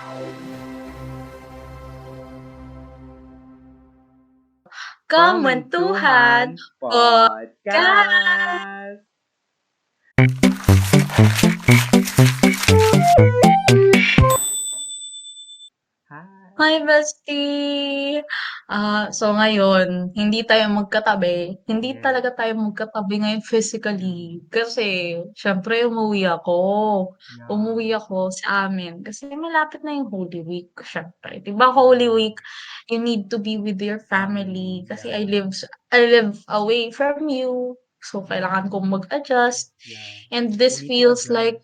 COMMwentuhan COMMwentuhan Podcast! Podcast! Hi! Hi, bestie! So ngayon, hindi tayo magkatabi. Hindi Yes. talaga tayo magkatabi ngayon physically. Kasi, syempre, umuwi ako. Yeah. Umuwi ako sa amin. Kasi malapit na yung Holy Week, syempre. Diba, Holy Yeah. Week, you need to be with your family. Family. Kasi Yeah. I live away from you. So, kailangan kong mag-adjust. Yeah. And We this need to feels adjust. like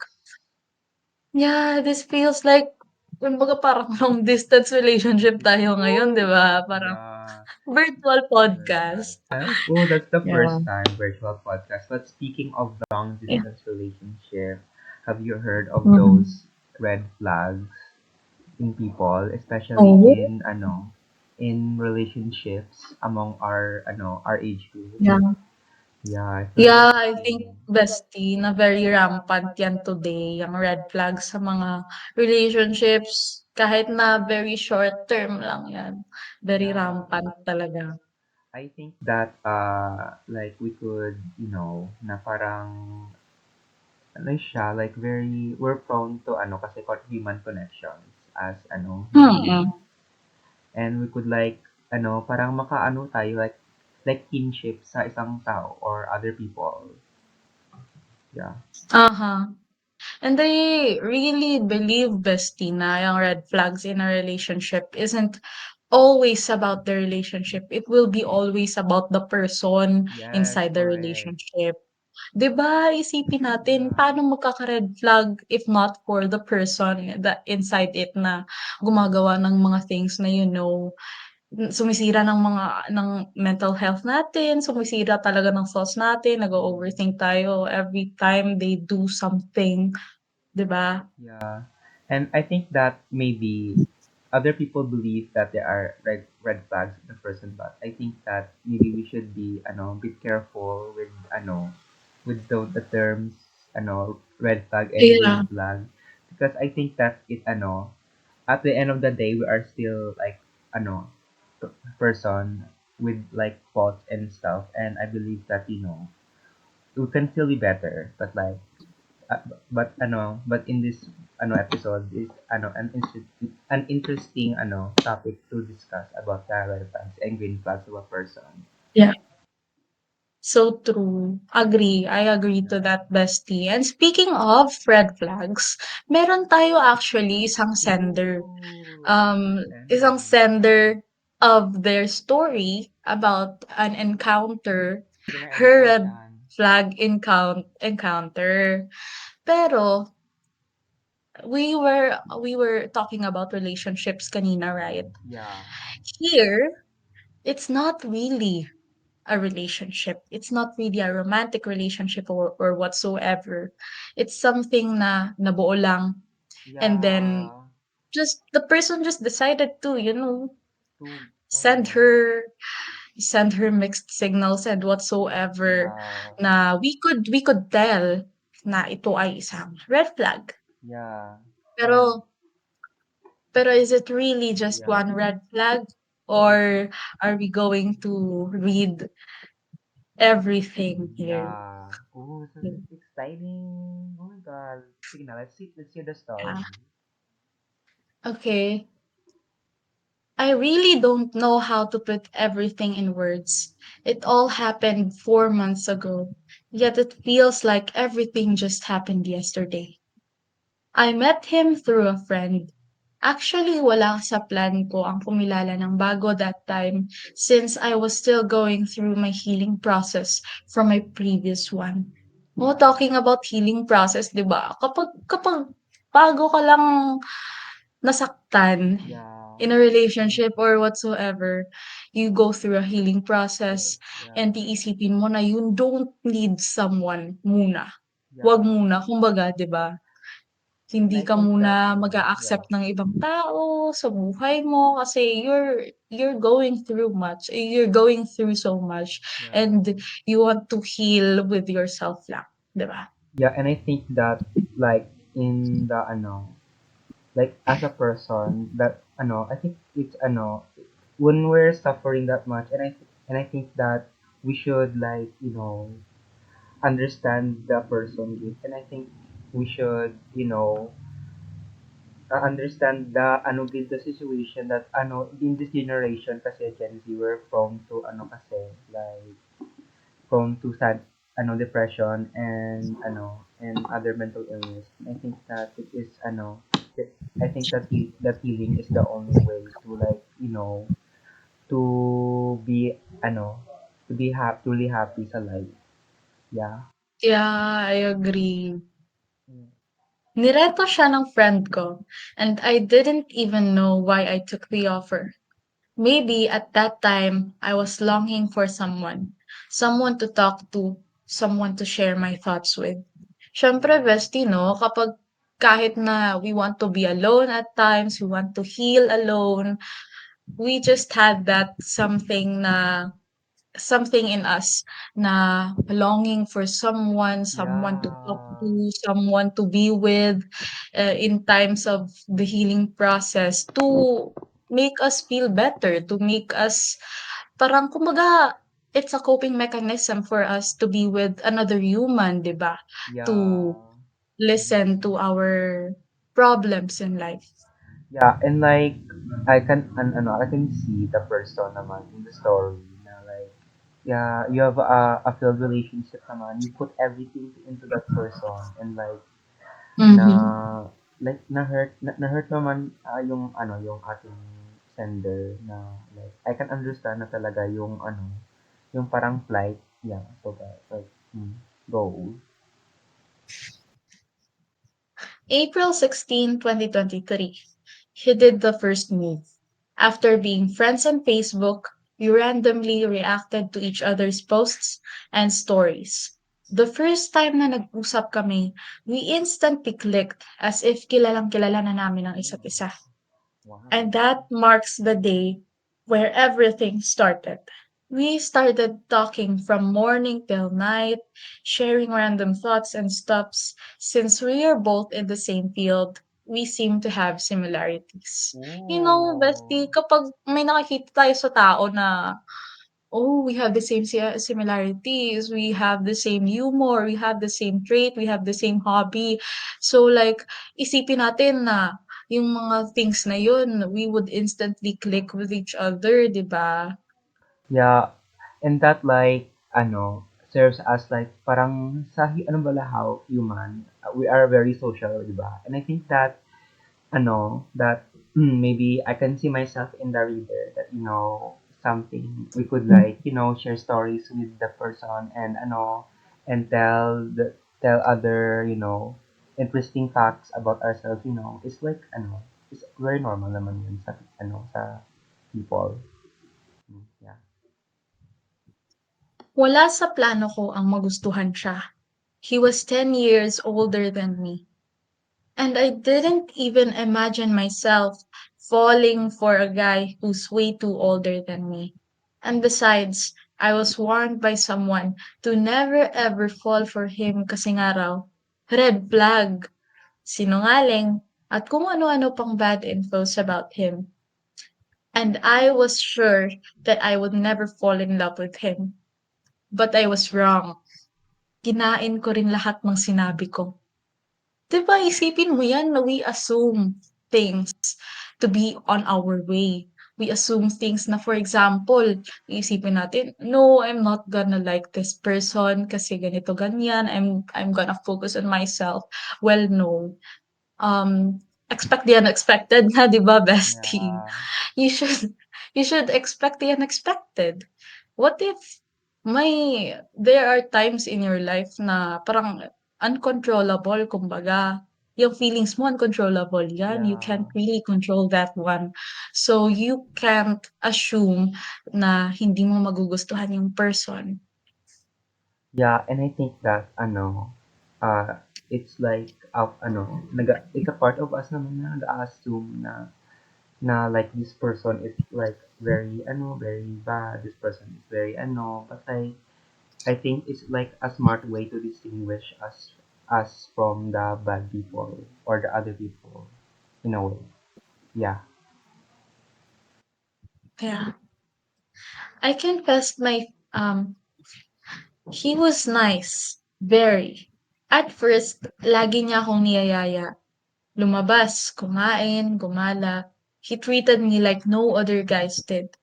kumbaga parang long distance relationship tayo ngayon, 'di ba? Parang Yeah. virtual Podcast. podcast. Oh, that's the Yeah. first time virtual podcast. But speaking of long Yeah. distance relationship, have you heard of Mhm. those red flags in people, especially Oo. in relationships among our age group? Yeah. Yeah, I've heard Yeah, of I think, things. bestie, na very rampant yan today, yung red flags sa mga relationships. Kahit na very short term lang yan. Very Yeah, rampant talaga. I think that like we could, na parang ano siya, like very we're prone to kasi human connections as humans. Mm. And we could like parang makaano tayo like kinship sa isang tao or other people. Yeah. Uh-huh. And I really believe, bestie, na yung red flags in a relationship isn't always about the relationship. It will be always about the person Yes, inside the correct. relationship. 'Di ba? Isipin natin, Yeah. paano magkaka-red flag if not for the person that inside it na gumagawa ng mga things na sumisira ng mental health natin, sumisira talaga ng thoughts natin, Mm. nag-o-overthink tayo every time they do something, 'di ba? Yeah. And I think that maybe other people believe that there are red flags in the person, but I think that maybe we should be be careful with with the terms red flag and Yeah. green flag, because I think that it at the end of the day we are still like ano person with like faults and stuff, and I believe that we can still be better, but like uh, but in this episode is an interesting topic to discuss about the red flags and green flags of a person. Yeah. So true. Agree. I agree to Yeah. that, bestie. And speaking of red flags, meron tayo actually isang sender. Ooh, Isang sender. sender of their story about an encounter, Kina-edit her ko red siyan. flag encounter. Pero we were talking about relationships kanina, right? Yeah. Here, it's not really a relationship. It's not really a romantic relationship or whatsoever. It's something na nabuo lang, and then Yeah. just the person just decided to, To, send oh, her send her mixed signals and whatsoever yeah. na we could tell na ito ay isang red flag. Yeah. And, Pero pero is it really just yeah. one red flag, or are we going to read everything here? Yeah. Oh, so it's exciting. Oh my God. Sige na, let's hear the story. Yeah. Okay. I really don't know how to put everything in words. It all happened 4 months ago, yet it feels like everything just happened yesterday. I met him through a friend. Actually, wala sa plan ko ang kumilala ng bago that time, since I was still going through my healing process from my previous one. Oh, Yeah. talking about healing process, 'di ba? Kapag bago ka lang nasaktan Yeah. in a relationship or whatsoever, you go through a healing Yes. process, Yeah. and iisipin mo na you don't need someone muna. Wag Yeah. muna, kumbaga, 'di ba? And Hindi I ka think that, muna yeah. mag-a-accept ng ibang tao sa buhay mo kasi you're going through much. You're going through so much, Yeah. and you want to heal with yourself lang, 'di ba? Yeah, and I think that like in the like as a person that I think it's when we're suffering that much, and I think that we should like understand the person gift, and I think we should understand the gid the situation that in this generation kasi Gen Z we're prone to like prone to sad depression and and other mental illness. And I think that it is I think that that healing is the only way to like to be to be truly happy sa life. Yeah. Yeah, I agree. Mm. Nireto siya ng friend ko, and I didn't even know why I took the offer. Maybe at that time, I was longing for someone to talk to, someone to share my thoughts with. Siyempre, Yeah. bestie, no? Kapag kahit na we want to be alone at times, we want to heal alone, we just had that something in us na longing for someone to talk Yeah. to, someone to be with, in times of the healing process to make us feel better, to make us parang kumbaga, it's a coping mechanism for us to be with another human, 'di ba? To Yeah. listen Mhm. to our problems in life. Yeah, and like I can see the person naman in the story na like yeah, you have a failed relationship naman. You put everything into that person and na Mhm. na hurt naman yung yung ating sender na like I can understand na talaga yung yung parang flight. Yeah, so that like go. April 16, 2023. He did the first move. After being friends on Facebook, we randomly reacted to each other's posts and stories. The first time na nag-usap kami, we instantly clicked as if kilalang kilala na namin ang isa't Oh, isa. wow. And that marks the day where everything started. We started talking from morning till night, sharing random thoughts and stuffs. Since we are both in the same field, we seem to have similarities. You know, Ooh. bestie, kapag may nakikita tayo sa tao na oh, we have the same similarities. We have the same humor. We have the same trait. We have the same hobby. So like, isipin natin na yung mga things na yun, we would instantly click with each other, di ba? Yeah, and that like serves as like parang ano ba how human we are very social, di ba? And I think that that maybe I can see myself in the reader that something we could like share stories with the person and and tell other interesting facts about ourselves. It's like it's very normal naman yun sa sa people. Yeah. Wala sa plano ko ang magustuhan siya. He was 10 years older than me. And I didn't even imagine myself falling for a guy who's way too older than me. And besides, I was warned by someone to never ever fall for him kasi nga raw, red flag, sinungaling, at kung ano-ano pang bad infos about him. And I was sure that I would never fall in love with him. But I was wrong. Kinain ko rin lahat ng sinabi ko. 'Di ba isipin mo 'yan na we assume things to be on our way. We assume things na for example, iisipin natin, "No, I'm not gonna like this person kasi ganito, ganyan. I'm gonna focus on myself." Well, no. Um, expect the unexpected nga 'di ba, bestie? Yeah. You should you should expect the unexpected. What if there are times in your life na parang uncontrollable kumbaga, yung feelings mo uncontrollable yan, you can't Yeah. really control that one. So, you can't assume na hindi mo magugustuhan yung person. Yeah, and I think that it's like it's a part of us naman na nag-assume na like this person is like very very bad, this person is very but I think it's like a smart way to distinguish us from the bad people or the other people. in a way. Yeah. Yeah. I confessed my he was nice, very. At first, lagi niya akong niyayaya. Lumabas, kumain, gumala. He treated me like no other guys did.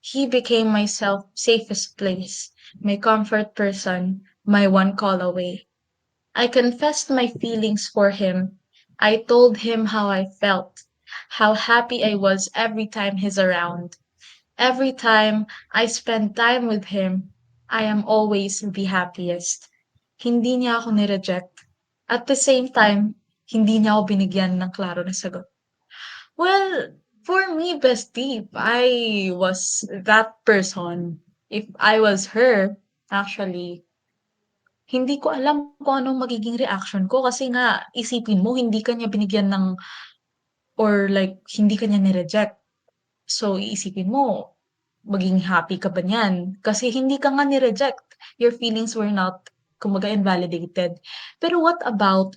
He became my safest place, my comfort person, my one call away. I confessed my feelings for him. I told him how I felt, how happy I was every time he's around. Every time I spend time with him, I am always the happiest. Hindi niya ako ni-reject. At the same time, hindi niya ako binigyan ng klaro na sagot. Well, for me, bestie, if I was that person, if I was her, actually, hindi ko alam kung anong magiging reaction ko kasi nga isipin mo hindi ka niya binigyan ng or like hindi ka niya ni-reject. So, iisipin mo, maging happy ka ba niyan? Kasi hindi ka nga ni-reject. Your feelings were not, kumbaga, invalidated. Pero what about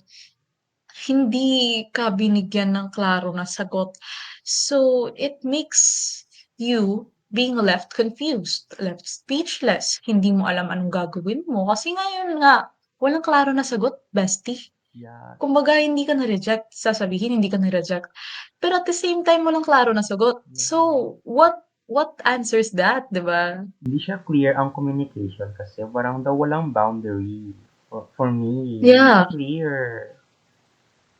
hindi ka binigyan ng klaro na sagot? So, it makes you being left confused, left speechless. Hindi mo alam anong gagawin mo. Kasi ngayon nga, walang klaro na sagot, bestie. Yeah. Kumbaga hindi ka na-reject, sasabihin hindi ka na-reject. Pero at the same time walang klaro na sagot. So, Yeah. what answers that, 'di ba? Hindi siya clear ang communication kasi parang daw walang boundary. For me, hindi siya Yeah, clear.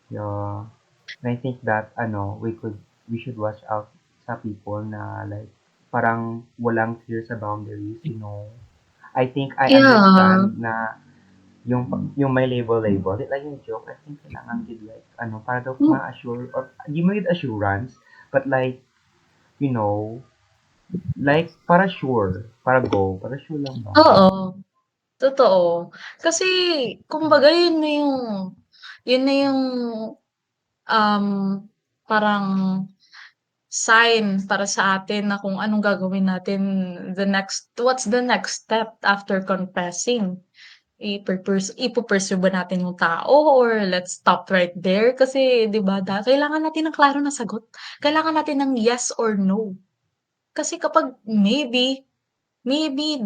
Yeah. And I think that we should watch out sa people na like parang walang clear sa boundaries, you know. I think I yeah. understand na yung may label, like yung joke, I think kailangan give like para daw Hmm, ma-assure or give mo with assurance, but like, you know, like para sure, para sure lang ba? oo, totoo. Kasi kumbaga yun na yung, um, parang sign para sa atin na kung anong gagawin natin what's the next step after confessing? Ipu-pursue ba natin yung tao or let's stop right there? Kasi 'di ba kailangan natin ng klaro na sagot. Kailangan natin ng yes or no. Kasi kapag maybe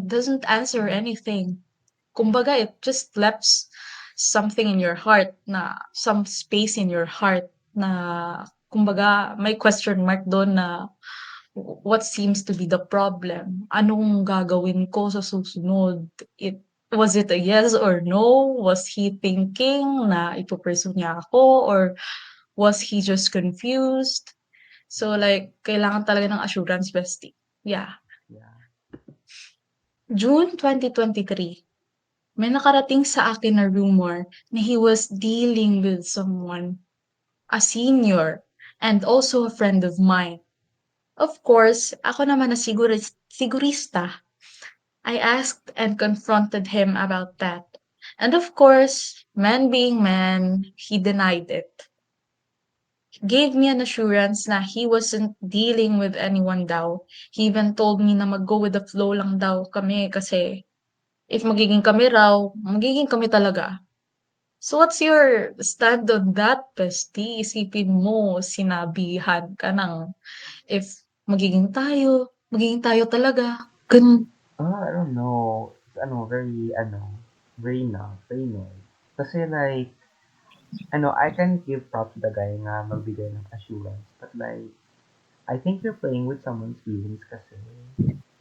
doesn't answer anything. Kumbaga it just left something in your heart na some space in your heart na kumbaga may question mark dun na what seems to be the problem? Anong gagawin ko sa susunod? Was it a yes or no? Was he thinking na ipo-pursue niya ako or was he just confused? So like, kailangan talaga ng assurance, bestie. Yeah. Yeah. June 2023, may nakarating sa akin na rumor na he was dealing with someone, a senior, and also a friend of mine. Of course, ako naman na sigurista. I asked and confronted him about that. And of course, man being man, he denied it. He gave me an assurance na he wasn't dealing with anyone daw. He even told me na mag-go with the flow lang daw kami kasi if magiging kami raw, magiging kami talaga. So what's your stand on that, bestie? Isipin mo, sinabihan ka ng if magiging tayo talaga. Ganun. I don't know. It's very no. Kasi like, I can give props to the guy nga magbigay ng assurance. But like, I think you're playing with someone's feelings kasi,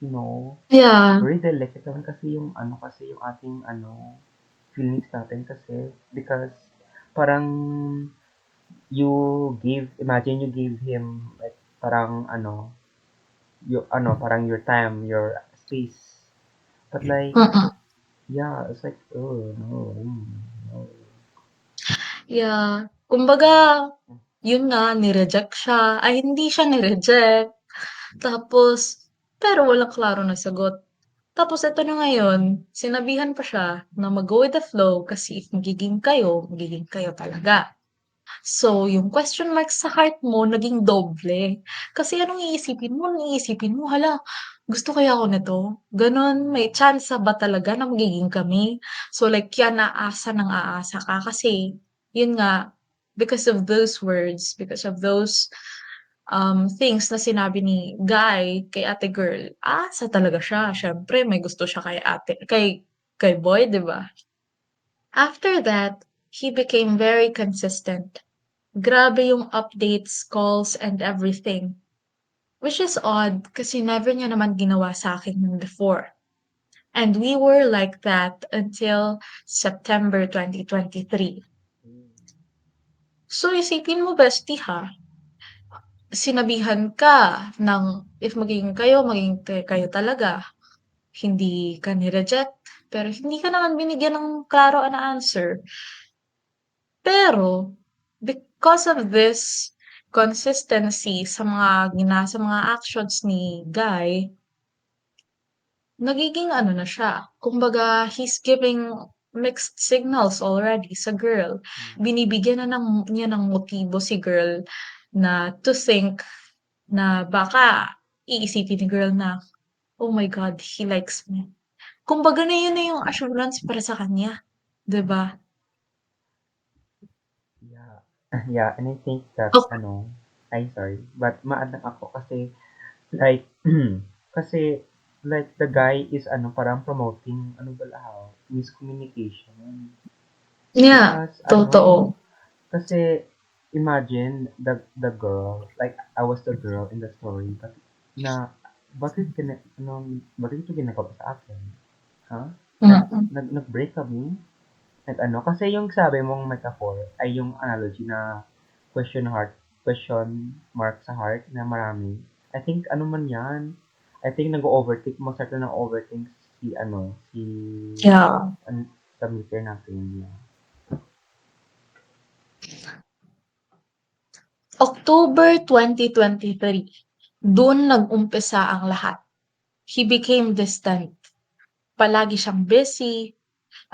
you know, Yeah. very delicate naman kasi yung ating feelings natin kasi because parang imagine you give him like parang parang your time, your space. But like, Mm. yeah, it's like, oh no, no. Yeah. Kumbaga, yun nga, ni-reject siya. Ay, hindi siya ni-reject. Tapos, pero walang klaro na sagot. Tapos eto na ngayon, sinabihan pa siya na mag-go with the flow kasi if magiging kayo talaga. So, yung question mark sa heart mo naging doble. Kasi anong iisipin mo? Anong iisipin mo, "Hala, gusto kaya ako nito?" Gano'n. May tsansa ba talaga na magiging kami? So, like yan, aasa ng aasa ka kasi yun nga, because of those words, because of those things na sinabi ni guy kay ate girl, sa talaga siya. Siyempre may gusto siya kay boy, 'di ba? After that, he became very consistent. Grabe yung updates, calls, and everything. Which is odd kasi never niya naman ginawa sa akin yun before. And we were like that until September 2023. So isipin mo bestie ha, sinabihan ka ng if magiging kayo talaga. Hindi ka ni-reject, pero hindi ka naman binigyan ng klaro na answer. Pero, because of this consistency sa mga actions ni Guy, nagiging ano na siya, kumbaga he's giving mixed signals already sa girl. Yeah. Binibigyan na niya ng motibo si girl na to think na baka iisipin ni girl na, "Oh my God, he likes me." Kumbaga na yun na yung assurance para sa kanya, 'di ba? Yeah. Yeah, and I think that, Ok ay sorry, but maano ako kasi, like, kasi, like, the guy is, parang promoting, ano ba lahat, miscommunication. yeah, Because, totoo. kasi, imagine, the girl, like, I was the girl in the story, but, na, bakit ito ginagawa sa akin? Ha? Mm, Nag-break kami? Kasi yung sabi mong metaphor ay yung analogy na question mark sa heart na marami. I think ano man yan, I think nag-overthink, masarap na overthink si yeah. an, sa meter natin niya. October 2023, dun nag-umpisa ang lahat. He became distant. Palagi siyang busy.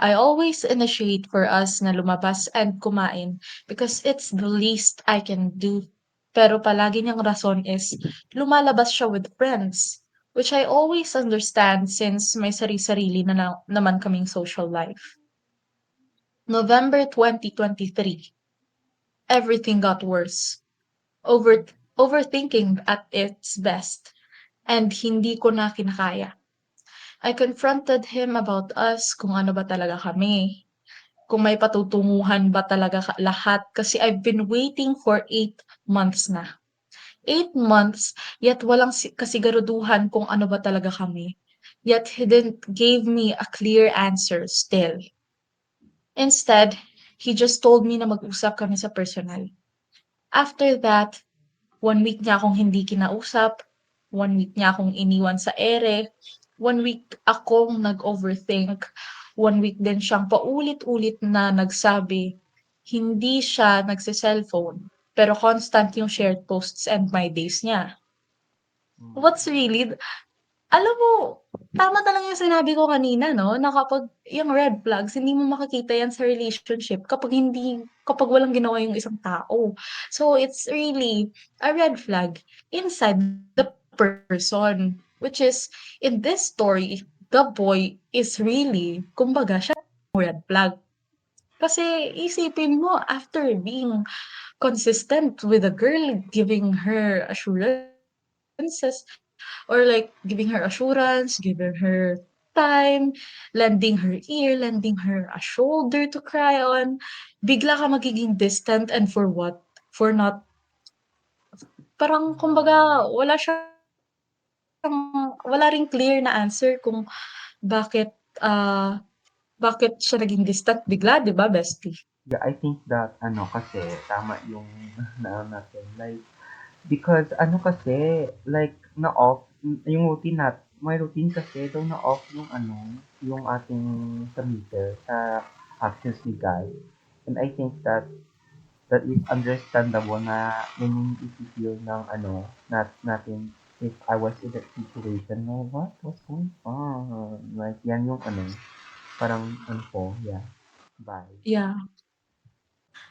I always initiate for us na lumabas and kumain because it's the least I can do. Pero palagi niyang rason is lumalabas siya with friends, which I always understand since may sari-sarili naman kaming social life. November 2023, everything got worse. Over overthinking at its best, and hindi ko na kinakaya. I confronted him about us kung ano ba talaga kami, kung may patutunguhan ba talaga lahat kasi I've been waiting for 8 months na. 8 months, yet walang kasiguraduhan kung ano ba talaga kami. Yet he didn't give me a clear answer still. Instead, he just told me na mag-usap kami sa personal. After that, 1 week niya akong hindi kinausap, 1 week niya akong iniwan sa ere, 1 week akong nag-overthink, 1 week din siyang paulit-ulit na nagsabi, hindi siya nagse-cellphone, pero constant yung shared posts and my days niya. Mm. What's really alam mo, tama talaga yung sinabi ko kanina 'no, na kapag yung red flags hindi mo makikita yan sa relationship kapag walang ginawa yung isang tao. So, it's really a red flag inside the person, which is in this story, the boy is really kumbaga siya yung red flag. Kasi isipin mo after being consistent with a girl, giving her assurances or like giving her assurance, giving her time, lending her ear, lending her a shoulder to cry on, bigla ka magiging distant and for what? For not parang kumbaga Yeah. wala ring clear na answer kung bakit, bakit siya naging distant bigla, 'di ba, bestie? Yeah, I think that, kasi, tama yung, natin, like, because, like, na-off, yung routine may routine kasi daw na-off yung, yung ating sa meter, sa actions ni Guy. And I think that is understandable na yun yung isi-feel ng, natin if I was in that situation, no, what was going on? Like, yan yung, parang, po, yeah, bye. Yeah.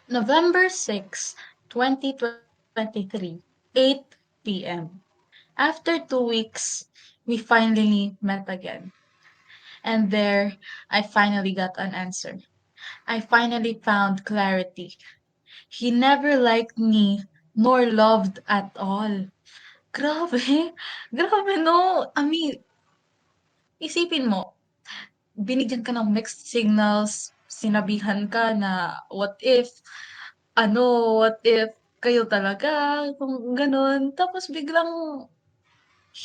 November 6, 2023, 8 p.m. After 2 weeks, we finally met again. And I finally got an answer. I finally found clarity. He never liked me nor loved at all. Grabe, grabe 'no? I mean, isipin mo, binigyan ka ng mixed signals, sinabihan ka na ano, what if kayo talaga, kung gano'n. Tapos biglang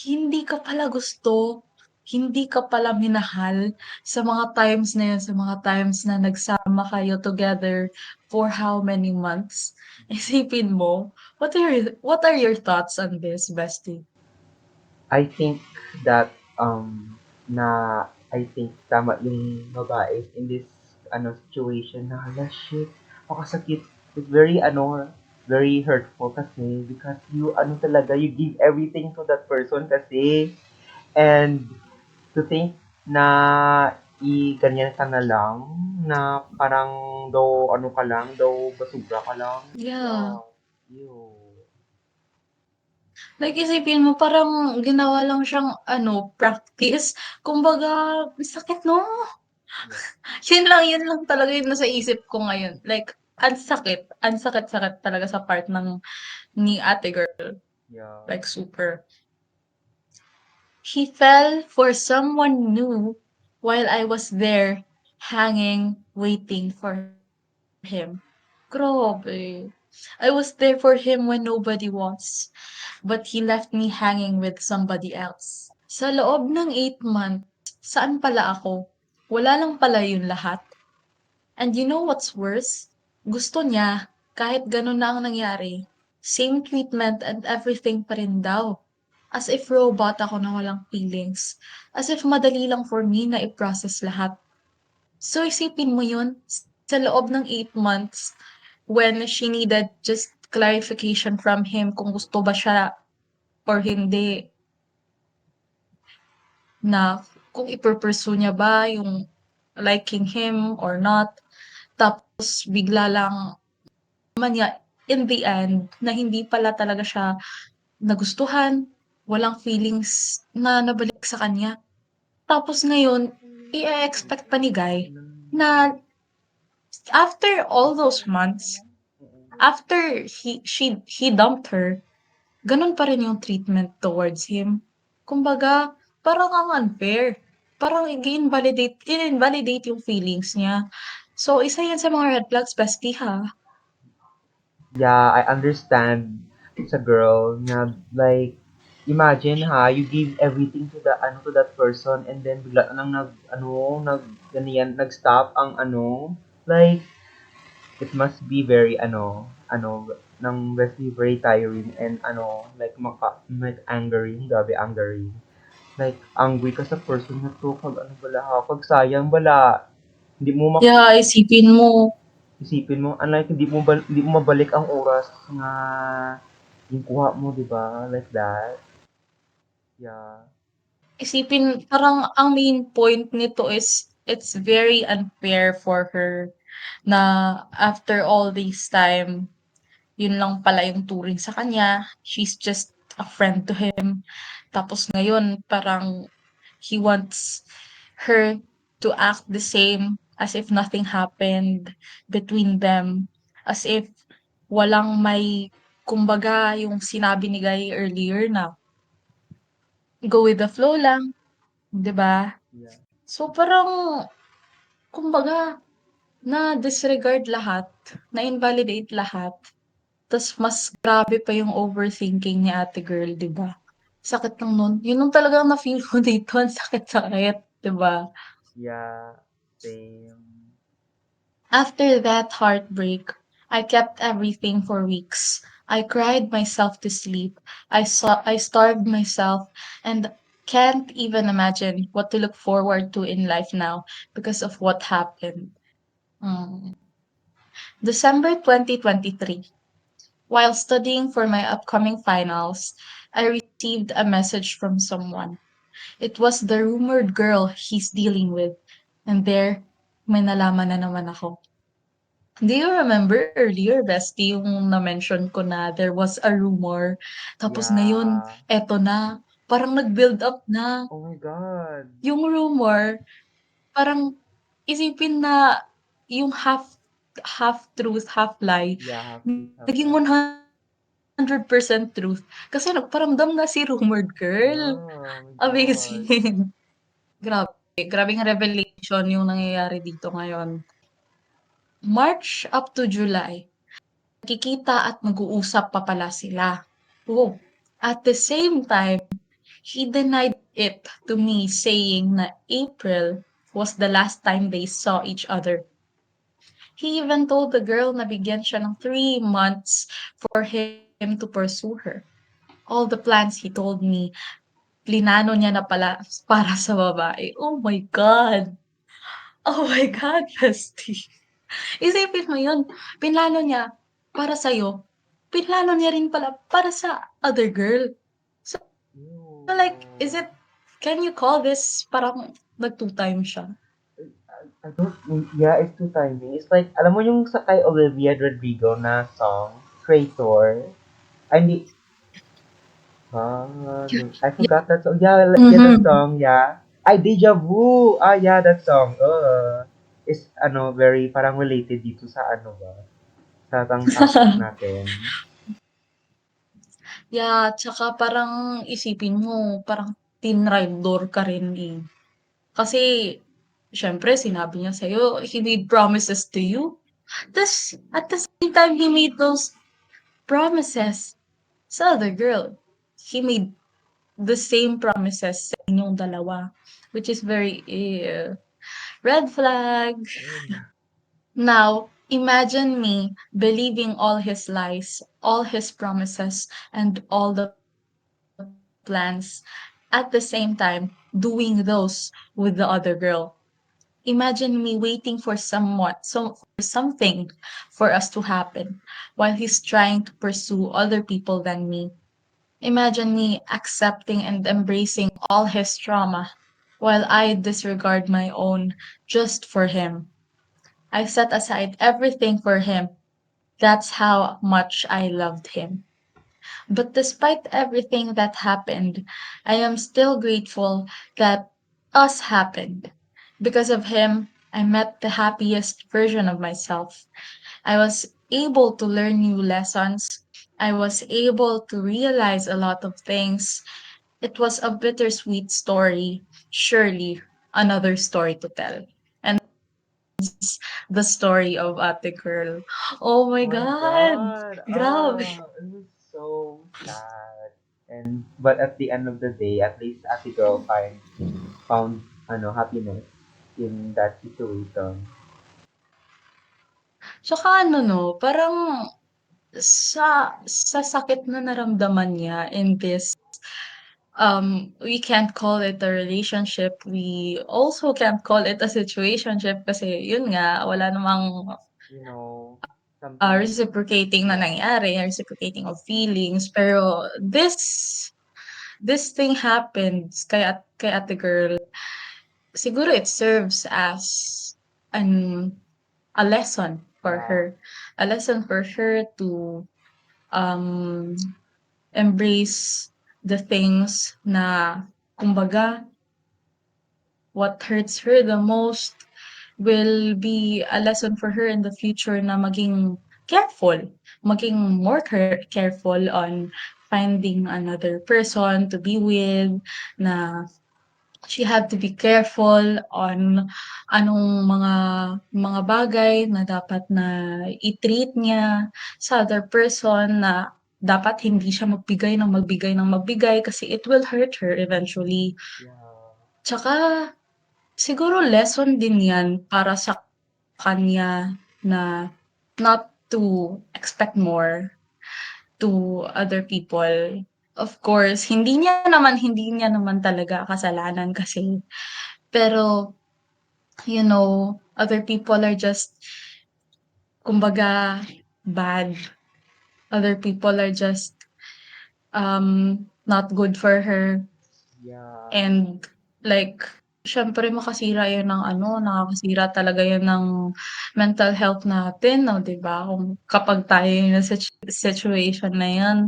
hindi ka pala gusto, hindi ka pala minahal sa mga times na yun, sa mga times na nagsama kayo together for how many months? Isipin mo, what are your thoughts on this, bestie? I think that na I think tama yung babae in this situation na hala shit, makasakit. It's very very hurtful kasi because you talaga you give everything to that person kasi, and to think na ganyan ka na lang, na parang daw ka lang, daw basura ka lang. Yeah. Yeah. Ew. Like isipin mo parang ginawa lang siyang ano, practice. Kumbaga, ang sakit 'no? Yeah. Yun lang talaga yung nasa isip ko ngayon. Like, ang sakit-sakit talaga sa part ni ate girl, Yeah. like super. He fell for someone new while I was there hanging, waiting for him. Grabe. I was there for him when nobody was, but he left me hanging with somebody else. Sa loob ng 8 months, saan pala ako? Wala lang pala yun lahat. And you know what's worse? Gusto niya, kahit ganun na ang nangyari, same treatment and everything pa rin daw. As if robot ako na walang feelings. As if madali lang for me na i-process lahat. So isipin mo yun, sa loob ng 8 months, when she needed just clarification from him kung gusto ba siya or hindi, na kung ipupursue niya ba yung liking him or not. Tapos bigla lang naman niya in the end na hindi pala talaga siya nagustuhan, walang feelings na nabalik sa kanya. Tapos ngayon, i-e-expect pa ni Guy na after all those months, after he dumped her, ganun pa rin yung treatment towards him. Kumbaga, parang ang unfair. Parang in-invalidate yung feelings niya. So, isa yan sa mga red flags, bestie, ha? Yeah, I understand sa girl na like imagine ha, you give everything to to that person, and then bigla na lang nag-stop ang like it must be very must be very tiring, and like like angering, grabe angering. Like angry ka sa person na to, pag bala ha, pag sayang bala, hindi mo Yeah, isipin mo. isipin mo, unlike hindi mo mabalik ang oras nga yung kuha mo, 'di ba? Like that. Yeah. Isipin parang ang main point nito is it's very unfair for her na after all this time, yun lang pala yung turing sa kanya. She's just a friend to him. Tapos ngayon parang he wants her to act the same as if nothing happened between them. As if walang may kumbaga yung sinabi ni Guy earlier na go with the flow lang, 'di ba? Yeah. So parang kumbaga na-disregard lahat, na-invalidate lahat, tas mas grabe pa yung overthinking ni ate girl, 'di ba? Sakit lang nun. Yun yung talagang na-feel ko dito, ang sakit-sakit, 'di ba? Yeah. Same. After that heartbreak, I kept everything for weeks. I cried myself to sleep. I starved myself and can't even imagine what to look forward to in life now because of what happened. Mm. December 2023. While studying for my upcoming finals, I received a message from someone. It was the rumored girl he's dealing with. And there, may nalaman na naman ako. Do you remember earlier, bestie, yung na-mention ko na there was a rumor, tapos ngayon, Yeah. eto na, parang nag-build up na. Oh my God. Yung rumor, parang isipin na yung half. half truth, half lie, Yeah, half truth, naging half lie. 100% truth. Kasi nagparamdam na si rumored girl. Yeah, oh my God. Amazing. Grabeng revelation yung nangyayari dito ngayon. March up to July, nagkikita at mag-uusap pa pala sila. Oh, at the same time, he denied it to me saying na April was the last time they saw each other. He even told the girl na bigyan siya ng 3 months for him to pursue her. All the plans he told me, plinano niya na pala para sa babae. Oh my God! Oh my God, bestie. Isipin mo yun, pinlano niya para sa'yo, pinlano niya rin pala para sa other girl. So like, is it, Ew. can you call this parang nag-two-time siya? I don't think, yeah, it's too timing. It's like, alam mo yung sa kay Olivia Rodrigo na song, Traitor? I mean, I forgot that song. Yeah, yeah, that Mhm. song, yeah. Ay, Deja Vu! Ah, yeah, that song. Is, very parang related dito sa ano ba? Sa tang topic natin. Yeah, tsaka parang isipin mo, parang tinraidor ka rin eh. Kasi, siyempre, sinabi niya sa'yo, he made promises to you. Tas, at the same time, he made those promises sa other girl. He made the same promises sa inyong dalawa, which is very red flag. Ayun. Now, imagine me believing all his lies, all his promises, and all the plans at the same time doing those with the other girl. Imagine me waiting for for something for us to happen while he's trying to pursue other people than me. Imagine me accepting and embracing all his trauma while I disregard my own just for him. I set aside everything for him. That's how much I loved him. But despite everything that happened, I am still grateful that us happened. Because of him, I met the happiest version of myself. I was able to learn new lessons. I was able to realize a lot of things. It was a bittersweet story, surely another story to tell. And that's the story of Ate Girl. Oh my My God! God! Grabe. It was so sad. But at the end of the day, at least Ate Girl found, happiness in that situation. Tsaka ano 'no, parang sa sakit na naramdaman niya in this, we can't call it a relationship, we also can't call it a situationship kasi yun nga, wala namang, You know, something, reciprocating na yeah, nangyari, reciprocating of feelings. Pero this thing happens kay Ate Girl, siguro it serves as an a lesson for yeah, her. A lesson for her to, um, embrace the things na kumbaga, what hurts her the most will be a lesson for her in the future na careful, maging more careful on finding another person to be with, na she had to be careful on anong mga bagay na dapat na i-treat niya sa other person, na dapat hindi siya magbigay ng magbigay ng magbigay kasi it will hurt her eventually. yeah, Tsaka siguro lesson din 'yan para sa kanya na not to expect more to other people. Of course, hindi niya naman talaga kasalanan kasi, pero, other people are just kumbaga bad. Other people are just, not good for her, yeah, and like, siyempre nakakasira talaga 'yun ng mental health natin 'no, 'di ba? Kung kapag tayo yung nasa situation na 'yan.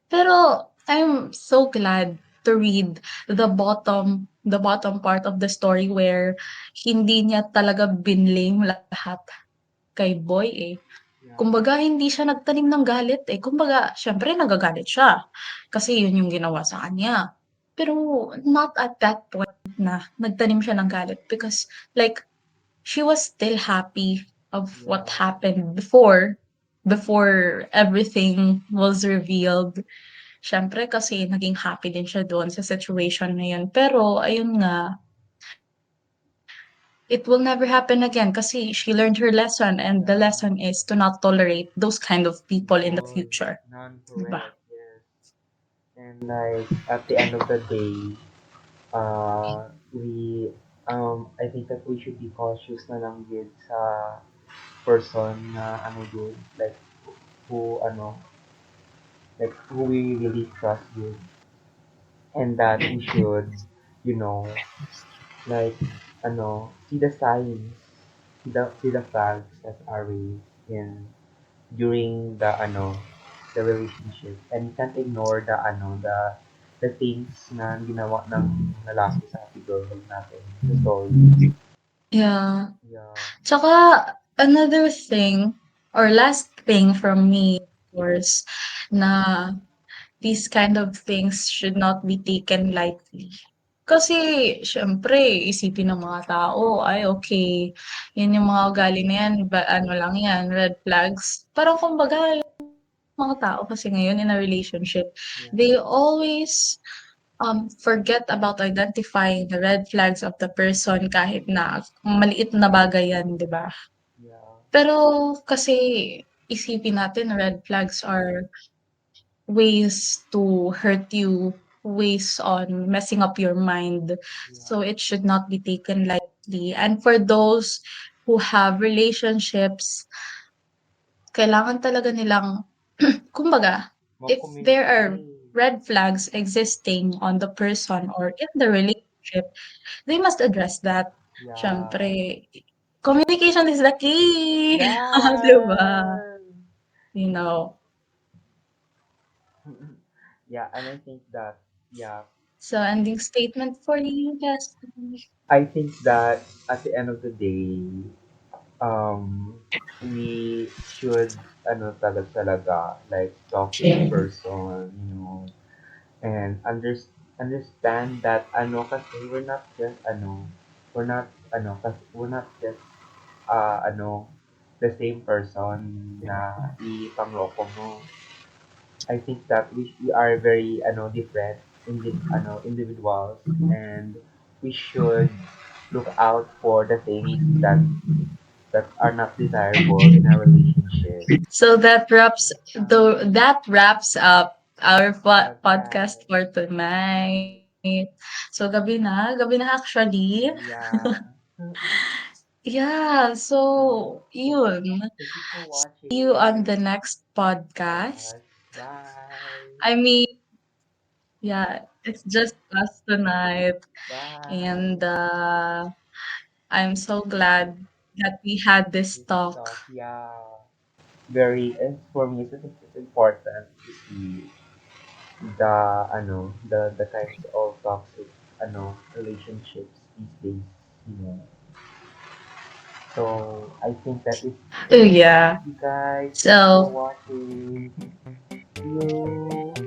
Pero I'm so glad to read the bottom part of the story where hindi niya talaga binlame lahat. kay boy, eh. Yeah. Kumbaga hindi siya nagtanim ng galit, eh. Kumbaga siyempre nagagalit siya, kasi yun yung ginawa sa kanya. Pero not at that point na nagtanim siya ng galit because like, she was still happy of what Yeah. happened before everything was revealed. Siyempre kasi naging happy din siya doon sa situation na yun. Pero ayun nga, it will never happen again kasi she learned her lesson and the lesson Yeah. is to not tolerate those kind of people in the People, future. Diba? non-correct, yes. And like at the end of the day, we I think that we should be cautious na lang with sa person na ano good, like who ano, like who we really trust with, and that we should, you know, like ano, see the signs, see the flags that are raised in during the ano, the relationship, and you can't ignore the ano, the things na ginawa ng lalaki sa happy girl natin sa story. Yeah. Yeah, Tsaka another thing or last thing from me, of course, na these kind of things should not be taken lightly. Kasi siyempre isipin ng mga tao, "Ay okey, 'yan yung mga ugali na 'yan ba ano lang 'yan, red flags." Parang kumbaga yung mga tao kasi ngayon in a relationship, yeah, they always, forget about identifying the red flags of the person kahit na maliit na bagay 'yan, 'di ba? yeah, Pero kasi isipin natin red flags are ways to hurt you, ways on messing up your mind. yeah, So it should not be taken lightly. And for those who have relationships, kailangan talaga nilang, kumbaga, if there are mag-communicate. red flags existing on the person or in the relationship, they must address that. Yeah, Siyempre, communication is the key. 'Di ba? yeah, You know. yeah, and I think that, yeah, So ending statement for you, guys. I think that at the end of the day, um, we should, ano, talaga, like, talk to the person, you know, and understand that, ano, kasi we're not just, ano, we're not, ano, kasi we're not just, ano, the same person na ipangloko mo. I think that we are very, ano, different, individuals, and we should look out for the things that are not desirable in a relationship. So that wraps up our podcast Podcast. for tonight. So gabi na actually. Yeah. Yeah, So, so yun. thank you for See you on watching. the next podcast. Yes. Bye. I mean, yeah, it's just us tonight. And Bye. I'm so glad that we had this This talk. talk, yeah. Very, and for me, it's important to see the, the kinds of toxic, relationships these days, you know. So, I think that is Oh it. yeah. You guys, thank you for So watching. See you.